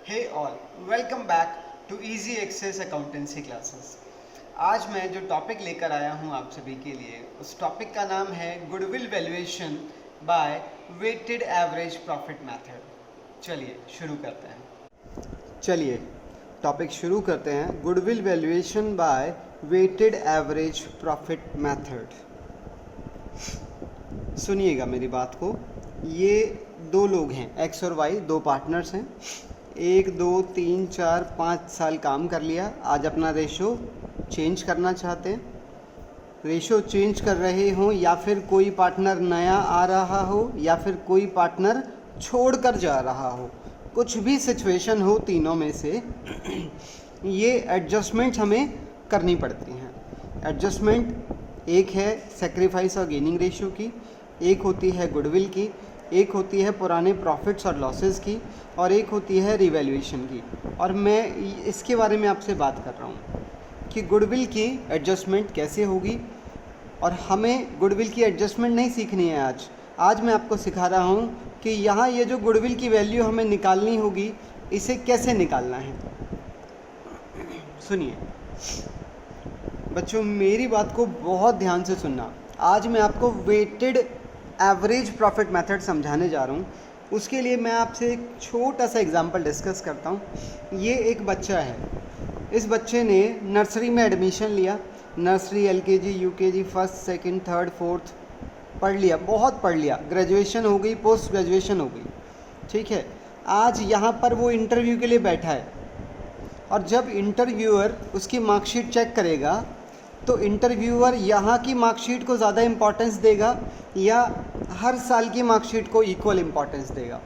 Hey all, welcome back to easy access accountancy classes. आज मैं जो टॉपिक लेकर आया हूँ आप सभी के लिए, उस टॉपिक का नाम है goodwill valuation by weighted average profit method. चलिए शुरू करते हैं। Goodwill valuation by weighted average profit method. सुनिएगा मेरी बात को। ये दो लोग हैं, एक्स और वाई, दो पार्टनर्स हैं। 1 2 3 4 5 साल काम कर लिया, आज अपना रेशो चेंज करना चाहते हैं। रेशो चेंज कर रहे हों या फिर कोई पार्टनर नया आ रहा हो या फिर कोई पार्टनर छोड़ कर जा रहा हो, कुछ भी सिचुएशन हो, तीनों में से ये एडजस्टमेंट हमें करनी पड़ती हैं। एडजस्टमेंट एक है सेक्रीफाइस और गेनिंग रेशियो की, एक होती है गुडविल की, एक होती है पुराने प्रॉफिट्स और लॉसेस की, और एक होती है रिवैल्यूएशन की। और मैं इसके बारे में आपसे बात कर रहा हूँ कि गुडविल की एडजस्टमेंट कैसे होगी। और हमें गुडविल की एडजस्टमेंट नहीं सीखनी है आज मैं आपको सिखा रहा हूँ कि यहाँ ये जो गुडविल की वैल्यू हमें निकालनी होगी, इसे कैसे निकालना है। सुनिए बच्चों, मेरी बात को बहुत ध्यान से सुनना। आज मैं आपको वेटेड एवरेज प्रॉफिट मेथड समझाने जा रहा हूँ। उसके लिए मैं आपसे एक छोटा सा एग्जांपल डिस्कस करता हूँ। ये एक बच्चा है, इस बच्चे ने नर्सरी में एडमिशन लिया। Nursery, LKG, UKG, first, second, third, fourth पढ़ लिया, बहुत पढ़ लिया। ग्रेजुएशन हो गई, पोस्ट ग्रेजुएशन हो गई, ठीक है। आज यहाँ पर वो इंटरव्यू के लिए बैठा है, और जब इंटरव्यूअर उसकी मार्कशीट चेक करेगा तो इंटरव्यूअर यहाँ की मार्कशीट को ज़्यादा इम्पोर्टेंस देगा या हर साल की मार्कशीट को इक्वल इम्पोर्टेंस देगा?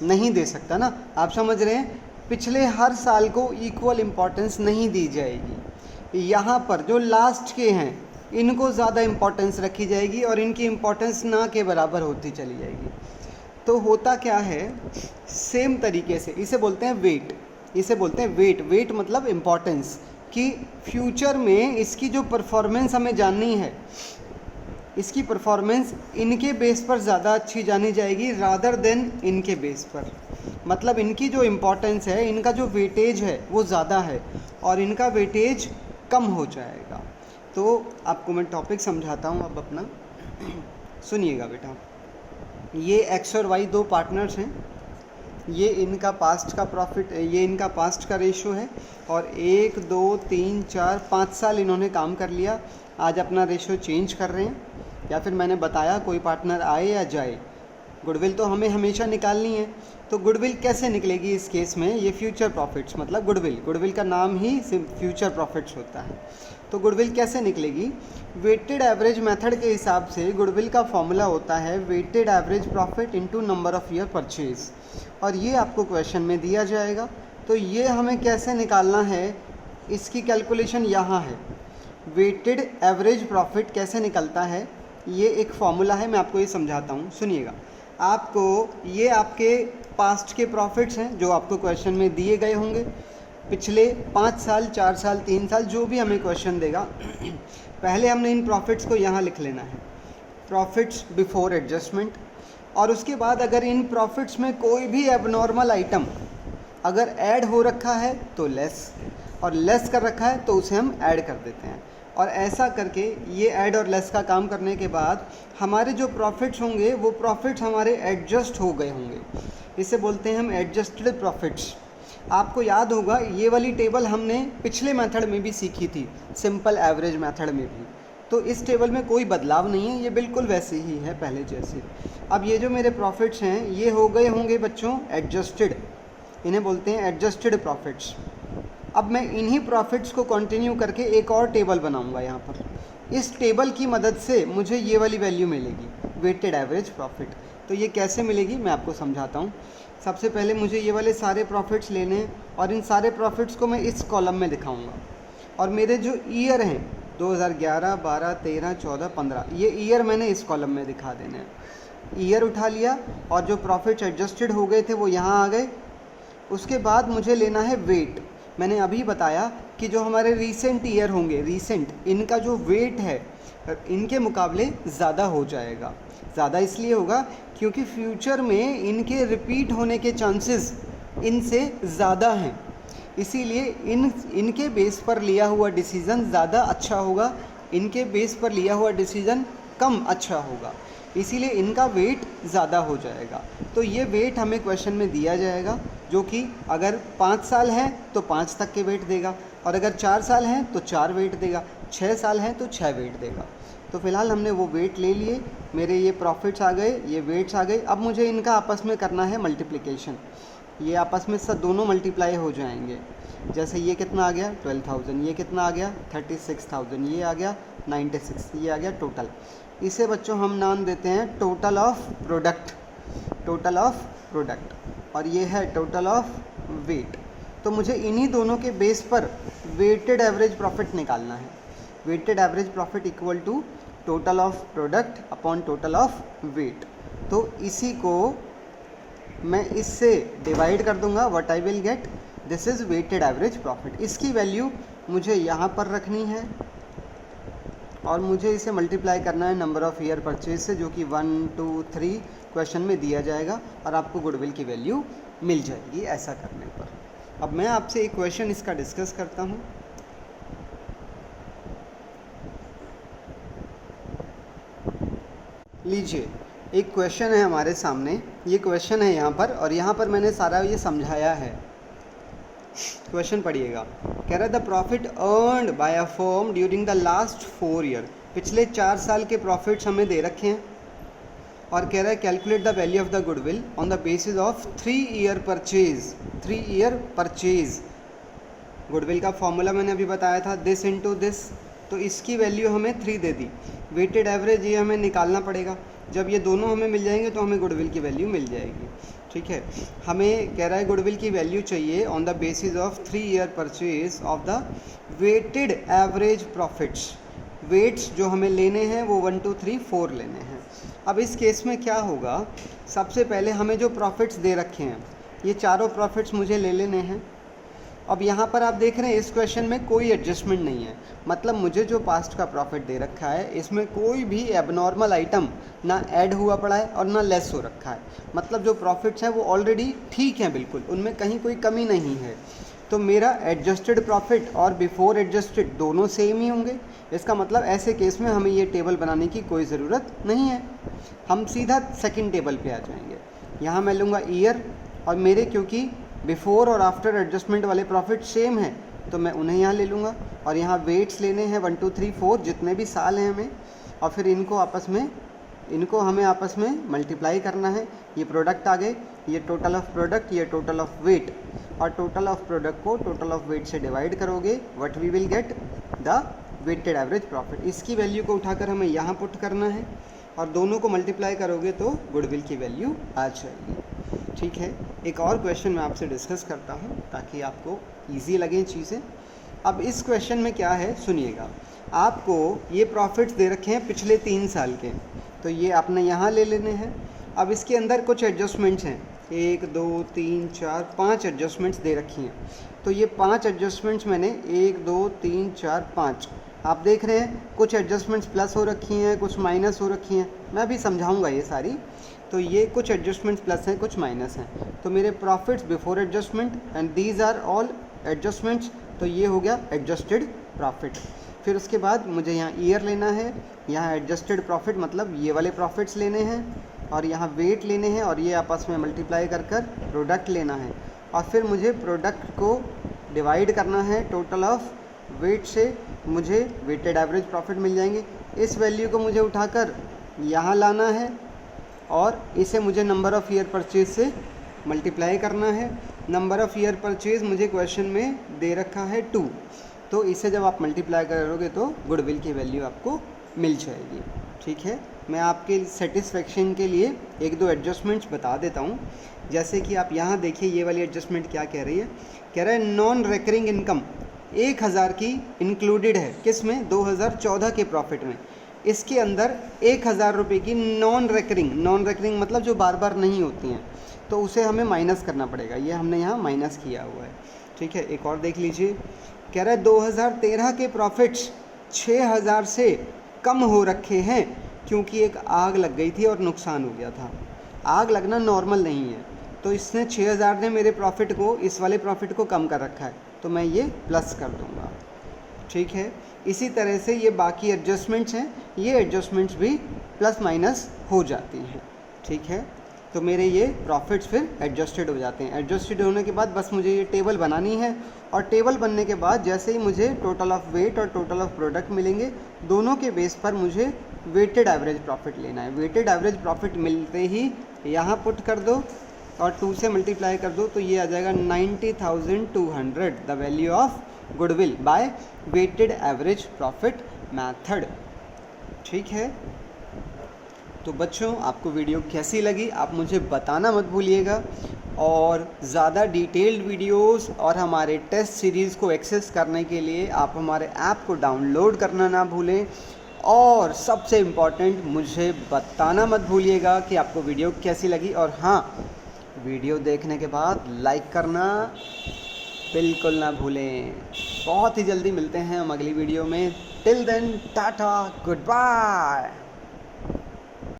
नहीं दे सकता ना, आप समझ रहे हैं। पिछले हर साल को इक्वल इम्पोर्टेंस नहीं दी जाएगी। यहाँ पर जो लास्ट के हैं इनको ज़्यादा इम्पोर्टेंस रखी जाएगी और इनकी इम्पोर्टेंस ना के बराबर होती चली जाएगी। तो होता क्या है, सेम तरीके से इसे बोलते हैं वेट। इसे बोलते हैं वेट। वेट मतलब इम्पोर्टेंस, कि फ्यूचर में इसकी जो परफॉर्मेंस हमें जाननी है, इसकी परफॉर्मेंस इनके बेस पर ज़्यादा अच्छी जानी जाएगी रादर देन इनके बेस पर। मतलब इनकी जो इम्पोर्टेंस है, इनका जो वेटेज है वो ज़्यादा है और इनका वेटेज कम हो जाएगा। तो आपको मैं टॉपिक समझाता हूँ अब अपना। सुनिएगा बेटा, ये एक्स और वाई दो पार्टनर्स हैं। ये इनका पास्ट का प्रॉफिट, ये इनका पास्ट का रेशो है। और 1 2 3 4 5 साल इन्होंने काम कर लिया, आज अपना रेशो चेंज कर रहे हैं। या फिर मैंने बताया कोई पार्टनर आए या जाए, गुडविल तो हमें हमेशा निकालनी है। तो गुडविल कैसे निकलेगी इस केस में? ये फ्यूचर प्रॉफिट्स मतलब गुडविल का नाम ही फ्यूचर प्रॉफिट्स होता है। तो गुडविल कैसे निकलेगी? वेटेड एवरेज मेथड के हिसाब से गुडविल का फॉर्मूला होता है weighted average profit into number of year purchase, और ये आपको क्वेश्चन में दिया जाएगा। तो ये हमें कैसे निकालना है, इसकी कैलकुलेशन यहाँ है। वेटेड एवरेज प्रॉफिट कैसे निकलता है, ये एक फॉर्मूला है, मैं आपको ये समझाता हूँ। सुनिएगा, आपको ये आपके पास्ट के प्रॉफिट्स हैं जो आपको क्वेश्चन में दिए गए होंगे। पिछले 5 साल, 4 साल, 3 साल, जो भी हमें क्वेश्चन देगा, पहले हमने इन प्रॉफिट्स को यहाँ लिख लेना है, प्रॉफिट्स बिफोर एडजस्टमेंट। और उसके बाद अगर इन प्रॉफिट्स में कोई भी एबनॉर्मल आइटम अगर ऐड हो रखा है तो लेस, और लेस कर रखा है तो उसे हम ऐड कर देते हैं। और ऐसा करके ये ऐड और लेस का काम करने के बाद हमारे जो प्रॉफिट्स होंगे वो प्रॉफिट्स हमारे एडजस्ट हो गए होंगे। इसे बोलते हैं हम एडजस्टेड प्रॉफिट्स। आपको याद होगा ये वाली टेबल हमने पिछले मेथड में भी सीखी थी, सिंपल एवरेज मेथड में भी। तो इस टेबल में कोई बदलाव नहीं है, ये बिल्कुल वैसे ही है पहले जैसे। अब ये जो मेरे प्रॉफिट्स हैं ये हो गए होंगे बच्चों एडजस्टेड, इन्हें बोलते हैं एडजस्टेड प्रॉफिट्स। अब मैं इन्हीं प्रॉफिट्स को कंटिन्यू करके एक और टेबल बनाऊंगा यहाँ पर। इस टेबल की मदद से मुझे ये वाली वैल्यू मिलेगी, वेटेड एवरेज प्रॉफिट। तो ये कैसे मिलेगी मैं आपको समझाता हूँ। सबसे पहले मुझे ये वाले सारे प्रॉफिट्स लेने हैं और इन सारे प्रॉफिट्स को मैं इस कॉलम में दिखाऊंगा। और मेरे जो ईयर हैं 2011, 12, 13, 14, 15, ये ईयर मैंने इस कॉलम में दिखा देने हैं। ईयर उठा लिया और जो प्रॉफिट्स एडजस्टेड हो गए थे वो यहाँ आ गए। उसके बाद मुझे लेना है वेट। मैंने अभी बताया कि जो हमारे रीसेंट ईयर होंगे, रीसेंट, इनका जो वेट है इनके मुकाबले ज़्यादा हो जाएगा। ज़्यादा इसलिए होगा क्योंकि फ्यूचर में इनके रिपीट होने के चांसेस इनसे ज़्यादा हैं, इसीलिए इनके बेस पर लिया हुआ डिसीज़न ज़्यादा अच्छा होगा, इनके बेस पर लिया हुआ डिसीज़न कम अच्छा होगा, इसीलिए इनका वेट ज़्यादा हो जाएगा। तो ये वेट हमें क्वेश्चन में दिया जाएगा, जो कि अगर 5 साल है तो 5 तक के वेट देगा, और अगर 4 साल हैं तो 4 वेट देगा, 6 साल हैं तो 6 वेट देगा। तो फिलहाल हमने वो वेट ले लिए, मेरे ये प्रॉफिट्स आ गए, ये वेट्स आ गए। अब मुझे इनका आपस में करना है मल्टीप्लिकेशन, ये आपस में सब दोनों मल्टीप्लाई हो जाएंगे। जैसे ये कितना आ गया 12,000, ये कितना आ गया 36,000, ये आ गया 96, ये आ गया टोटल। इसे बच्चों हम नाम देते हैं total of product, total of product, और ये है टोटल ऑफ वेट। तो मुझे इन्हीं दोनों के बेस पर वेटेड एवरेज प्रॉफिट निकालना है। Weighted average profit equal to total of product upon total of weight. तो इसी को मैं इससे डिवाइड कर दूंगा, what I will get, this is weighted average profit. इसकी वैल्यू मुझे यहाँ पर रखनी है और मुझे इसे मल्टीप्लाई करना है नंबर ऑफ़ ईयर परचेज से, जो कि 1 2 3 क्वेश्चन में दिया जाएगा, और आपको गुडविल की वैल्यू मिल जाएगी ऐसा करने पर। अब मैं आपसे एक क्वेश्चन इसका डिस्कस करता हूँ। लीजिए, एक क्वेश्चन है हमारे सामने, ये क्वेश्चन है यहाँ पर, और यहाँ पर मैंने सारा ये समझाया है। क्वेश्चन पढ़िएगा, कह रहा है the profit earned bye a firm during the last 4 year, पिछले 4 साल के प्रॉफिट्स हमें दे रखे हैं, और कह रहा है calculate the value of the goodwill on the basis of 3 year purchase. 3 year purchase, goodwill का फॉर्मूला मैंने अभी बताया था, दिस इनटू दिस, तो इसकी वैल्यू हमें 3 दे दी। वेटेड एवरेज ये हमें निकालना पड़ेगा, जब ये दोनों हमें मिल जाएंगे तो हमें गुडविल की वैल्यू मिल जाएगी। ठीक है, हमें कह रहा है गुडविल की वैल्यू चाहिए on the basis of 3 year purchase of the weighted average profits. Weights जो हमें लेने हैं वो 1 2 3 4 लेने हैं। अब इस केस में क्या होगा, सबसे पहले हमें जो प्रॉफिट्स दे रखे हैं ये चारों प्रॉफिट्स मुझे ले लेने हैं। अब यहाँ पर आप देख रहे हैं इस क्वेश्चन में कोई एडजस्टमेंट नहीं है, मतलब मुझे जो पास्ट का प्रॉफिट दे रखा है इसमें कोई भी एबनॉर्मल आइटम ना ऐड हुआ पड़ा है और ना लेस हो रखा है, मतलब जो प्रॉफिट्स हैं वो ऑलरेडी ठीक हैं बिल्कुल, उनमें कहीं कोई कमी नहीं है। तो मेरा एडजस्टेड प्रॉफिट और बिफोर एडजस्टेड दोनों सेम ही होंगे। इसका मतलब ऐसे केस में हमें ये टेबल बनाने की कोई ज़रूरत नहीं है, हम सीधा सेकंड टेबल पे आ जाएंगे। यहाँ मैं लूँगा ईयर, और मेरे क्योंकि बिफोर और आफ्टर एडजस्टमेंट वाले प्रॉफिट सेम हैं तो मैं उन्हें यहाँ ले लूँगा, और यहाँ वेट्स लेने हैं 1 2 3 4 जितने भी साल हैं हमें, और फिर इनको हमें आपस में मल्टीप्लाई करना है। ये प्रोडक्ट आ गए, ये टोटल ऑफ प्रोडक्ट, ये टोटल ऑफ वेट, और टोटल ऑफ प्रोडक्ट को टोटल ऑफ वेट से डिवाइड करोगे, what we will get the weighted average profit. इसकी वैल्यू को उठाकर हमें यहाँ पुट करना है, और दोनों को मल्टीप्लाई करोगे तो गुडविल की वैल्यू आ जाएगी। ठीक है, एक और क्वेश्चन मैं आपसे डिस्कस करता हूँ ताकि आपको ईजी लगें चीज़ें। अब इस क्वेश्चन में क्या है सुनिएगा, आपको ये प्रॉफिट्स दे रखे हैं पिछले 3 साल के, तो ये आपने यहाँ ले लेने हैं। अब इसके अंदर कुछ एडजस्टमेंट्स हैं, 1 2 3 4 5 एडजस्टमेंट्स दे रखी हैं। तो ये 5 एडजस्टमेंट्स मैंने 1 2 3 4 5 आप देख रहे हैं, कुछ एडजस्टमेंट्स प्लस हो रखी हैं, कुछ माइनस हो रखी हैं, मैं भी समझाऊंगा ये सारी। तो ये कुछ एडजस्टमेंट्स प्लस हैं, कुछ माइनस हैं। तो मेरे profits before adjustment and these are all adjustments, तो ये हो गया एडजस्टेड प्रॉफिट। फिर उसके बाद मुझे यहाँ ईयर लेना है, यहाँ एडजस्टेड प्रॉफिट मतलब ये वाले प्रॉफिट्स लेने हैं, और यहाँ वेट लेने हैं, और ये आपस में मल्टीप्लाई कर कर प्रोडक्ट लेना है, और फिर मुझे प्रोडक्ट को डिवाइड करना है टोटल ऑफ वेट से, मुझे वेटेड एवरेज प्रॉफिट मिल जाएंगे। इस वैल्यू को मुझे उठाकर यहाँ लाना है, और इसे मुझे नंबर ऑफ़ ईयर परचेज से मल्टीप्लाई करना है। नंबर ऑफ़ ईयर परचेज मुझे क्वेश्चन में दे रखा है 2, तो इसे जब आप मल्टीप्लाई करोगे तो गुडविल की वैल्यू आपको मिल जाएगी। ठीक है, मैं आपके सेटिस्फेक्शन के लिए 1 2 एडजस्टमेंट्स बता देता हूँ। जैसे कि आप यहाँ देखिए, ये वाली एडजस्टमेंट क्या कह रही है, कह रहा है नॉन रिकरिंग इनकम 1000 की इंक्लूडेड है, किस में, 2014 के प्रॉफिट में। इसके अंदर 1000 रुपये की नॉन रिकरिंग मतलब जो बार बार नहीं होती हैं, तो उसे हमें माइनस करना पड़ेगा, ये हमने यहाँ माइनस किया हुआ है। ठीक है, एक और देख लीजिए, कह रहा है 2013 के प्रॉफिट्स 6000 से कम हो रखे हैं क्योंकि एक आग लग गई थी और नुकसान हो गया था। आग लगना नॉर्मल नहीं है, तो इसने 6000 ने मेरे प्रॉफिट को, इस वाले प्रॉफिट को कम कर रखा है, तो मैं ये प्लस कर दूंगा। ठीक है, इसी तरह से ये बाकी एडजस्टमेंट्स हैं, ये एडजस्टमेंट्स भी प्लस माइनस हो जाती हैं। ठीक है, तो मेरे ये प्रॉफिट्स फिर एडजस्टेड हो जाते हैं। एडजस्टेड होने के बाद बस मुझे ये टेबल बनानी है, और टेबल बनने के बाद जैसे ही मुझे टोटल ऑफ वेट और टोटल ऑफ प्रोडक्ट मिलेंगे, दोनों के बेस पर मुझे वेटेड एवरेज प्रॉफिट लेना है। वेटेड एवरेज प्रॉफिट मिलते ही यहाँ पुट कर दो और 2 से मल्टीप्लाई कर दो, तो ये आ जाएगा 90,200 the value of goodwill by weighted average profit method. ठीक है, तो बच्चों आपको वीडियो कैसी लगी आप मुझे बताना मत भूलिएगा, और ज़्यादा डिटेल्ड वीडियोस और हमारे टेस्ट सीरीज़ को एक्सेस करने के लिए आप हमारे ऐप को डाउनलोड करना ना भूलें, और सबसे इम्पॉर्टेंट मुझे बताना मत भूलिएगा कि आपको वीडियो कैसी लगी। और हाँ, वीडियो देखने के बाद लाइक करना बिल्कुल ना भूलें। बहुत ही जल्दी मिलते हैं हम अगली वीडियो में। Till then tata, good bye.